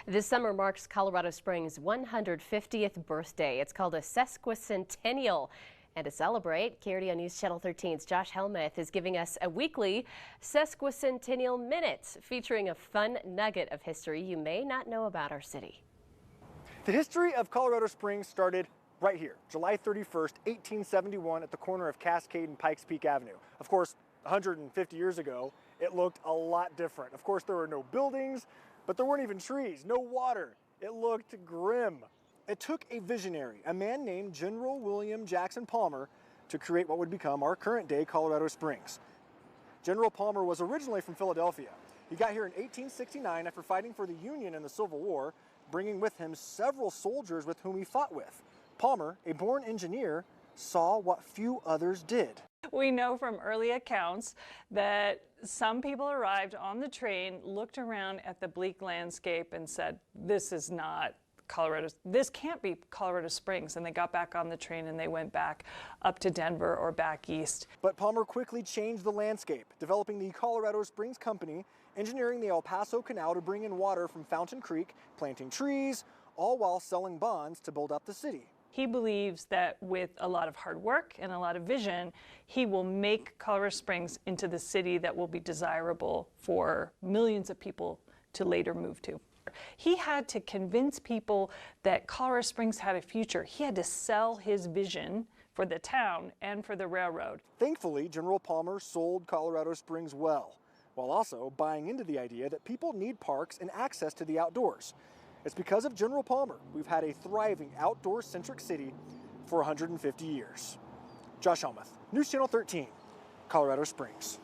This summer marks Colorado Springs' 150th birthday. It's called a sesquicentennial. And to celebrate, KRDO News Channel 13's Josh Helmuth is giving us a weekly sesquicentennial minute featuring a fun nugget of history you may not know about our city. The history of Colorado Springs started right here, July 31st, 1871 at the corner of Cascade and Pikes Peak Avenue. Of course, 150 years ago, it looked a lot different. Of course, there were no buildings, but there weren't even trees, no water. It looked grim. It took a visionary, a man named General William Jackson Palmer, to create what would become our current day Colorado Springs. General Palmer was originally from Philadelphia. He got here in 1869 after fighting for the Union in the Civil War, bringing with him several soldiers with whom he fought with. Palmer, a born engineer, saw what few others did. We know from early accounts that some people arrived on the train, looked around at the bleak landscape and said, this is not Colorado, this can't be Colorado Springs. And they got back on the train and they went back up to Denver or back east. But Palmer quickly changed the landscape, developing the Colorado Springs Company, engineering the El Paso Canal to bring in water from Fountain Creek, planting trees, all while selling bonds to build up the city. He believes that with a lot of hard work and a lot of vision, he will make Colorado Springs into the city that will be desirable for millions of people to later move to. He had to convince people that Colorado Springs had a future. He had to sell his vision for the town and for the railroad. Thankfully, General Palmer sold Colorado Springs well, while also buying into the idea that people need parks and access to the outdoors. It's because of General Palmer we've had a thriving outdoor-centric city for 150 years. Josh Helmuth, News Channel 13, Colorado Springs.